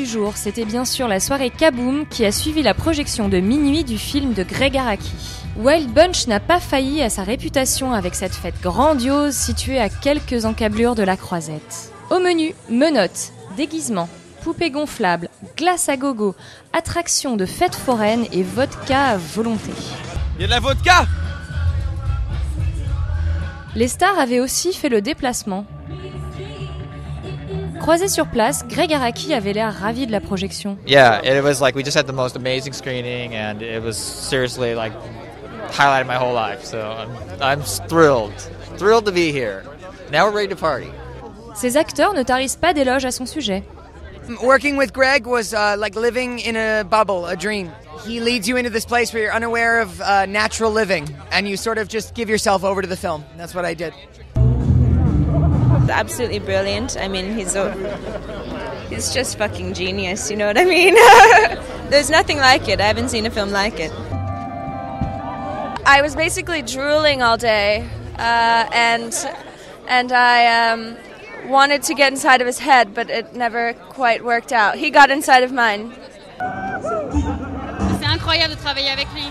du jour, c'était bien sûr la soirée Kaboom qui a suivi la projection de minuit du film de Greg Araki. Wild Bunch n'a pas failli à sa réputation avec cette fête grandiose située à quelques encablures de la Croisette. Au menu, menottes, déguisements, poupées gonflables, glace à gogo, attractions de fêtes foraines et vodka à volonté. Il y a de la vodka! Les stars avaient aussi fait le déplacement. Croisé sur place, Greg Araki avait l'air ravi de la projection. Yeah, it was like we just had the most amazing screening and it was seriously like highlighted my whole life. So I'm thrilled to be here. Now we're ready to party. Ces acteurs ne tarissent pas d'éloges à son sujet. Working with Greg was like living in a bubble, a dream. He leads you into this place where you're unaware of natural living and you sort of just give yourself over to the film. That's what I did. Absolutely brilliant. I mean, he's just fucking genius, you know what I mean? There's nothing like it. I haven't seen a film like it. I was basically drooling all day, and I wanted to get inside of his head, but it never quite worked out. He got inside of mine. C'est incroyable de travailler avec lui.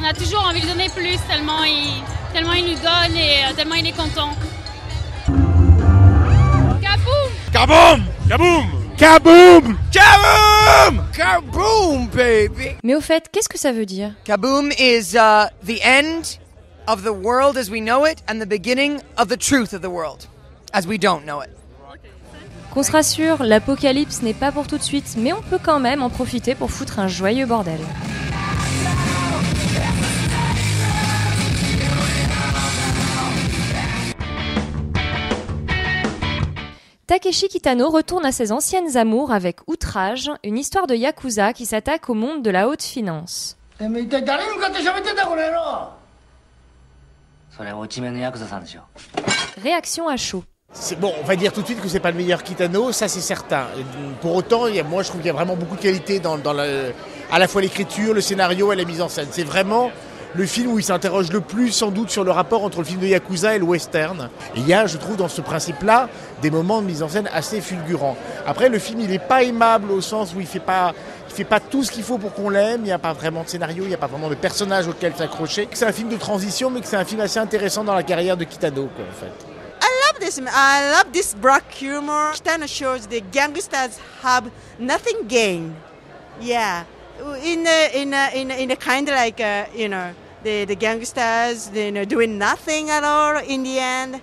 On a toujours envie de donner plus, tellement il nous donne et tellement il est content. Kaboom! Kaboom! Kaboom! Kaboom! Kaboom, baby! Mais au fait, qu'est-ce que ça veut dire? Kaboom is the end of the world as we know it and the beginning of the truth of the world as we don't know it. Qu'on se rassure, l'apocalypse n'est pas pour tout de suite, mais on peut quand même en profiter pour foutre un joyeux bordel. Takeshi Kitano retourne à ses anciennes amours avec Outrage, une histoire de Yakuza qui s'attaque au monde de la haute finance. Réaction à chaud. C'est bon, on va dire tout de suite que c'est pas le meilleur Kitano, ça c'est certain. Pour autant, moi je trouve qu'il y a vraiment beaucoup de qualité dans à la fois l'écriture, le scénario et la mise en scène. C'est vraiment le film où il s'interroge le plus sans doute sur le rapport entre le film de Yakuza et le western. Et il y a, je trouve, dans ce principe-là, des moments de mise en scène assez fulgurants. Après, le film, il n'est pas aimable au sens où il fait pas tout ce qu'il faut pour qu'on l'aime, il n'y a pas vraiment de scénario, il n'y a pas vraiment de personnage auquel s'accrocher. C'est un film de transition, mais que c'est un film assez intéressant dans la carrière de Kitano, quoi, en fait. I love this black humor. Kitano shows the gangsters have nothing gain. Yeah, in a kind of like the gangsters doing nothing at all in the end.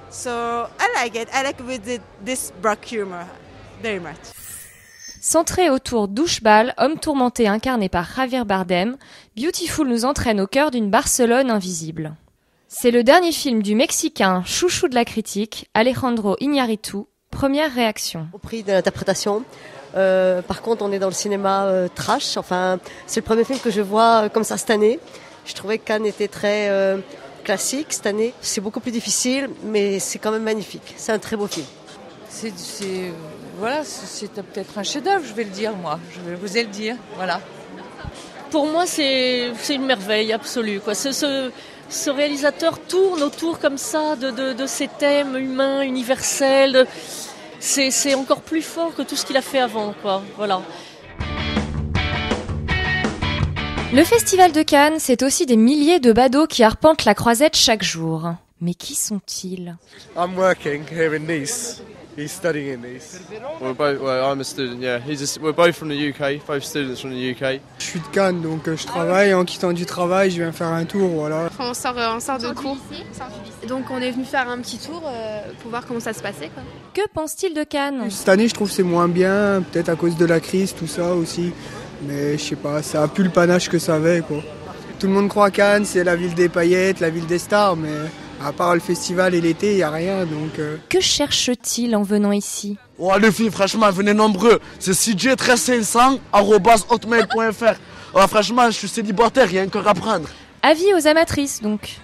So I like it. I like this black humor very much. Centré autour d'Ouchbal, homme tourmenté incarné par Javier Bardem, Beautiful nous entraîne au cœur d'une Barcelone invisible. C'est le dernier film du Mexicain chouchou de la critique, Alejandro Iñárritu. Première réaction. Au prix de l'interprétation. Par contre, on est dans le cinéma trash. Enfin, c'est le premier film que je vois comme ça cette année. Je trouvais que Cannes était très classique cette année. C'est beaucoup plus difficile, mais c'est quand même magnifique. C'est un très beau film. C'est peut-être un chef-d'œuvre, je vais le dire, moi. Je vais vous le dire, voilà. Pour moi, c'est une merveille absolue, quoi. Ce réalisateur tourne autour comme ça de ces thèmes humains, universels. C'est encore plus fort que tout ce qu'il a fait avant, quoi. Voilà. Le Festival de Cannes, c'est aussi des milliers de badauds qui arpentent la Croisette chaque jour. Mais qui sont-ils? I'm working here in Nice. He's studying in Nice. I'm a student, yeah. We're both from the UK, both students from the UK. Je suis de Cannes, donc je travaille. En quittant du travail, je viens faire un tour, voilà. On sort de cours, donc on est venu faire un petit tour pour voir comment ça se passait, quoi. Que pense-t-il de Cannes? Cette année, je trouve que c'est moins bien, peut-être à cause de la crise, tout ça aussi. Mais je sais pas, ça a plus le panache que ça avait, quoi. Tout le monde croit Cannes, c'est la ville des paillettes, la ville des stars, mais à part le festival et l'été, il n'y a rien, donc... Que cherche-t-il en venant ici? Oh les filles, franchement, venez nombreux. C'est cj135@hotmail.fr. Oh, franchement, je suis célibataire, il y a encore à prendre. Avis aux amatrices, donc.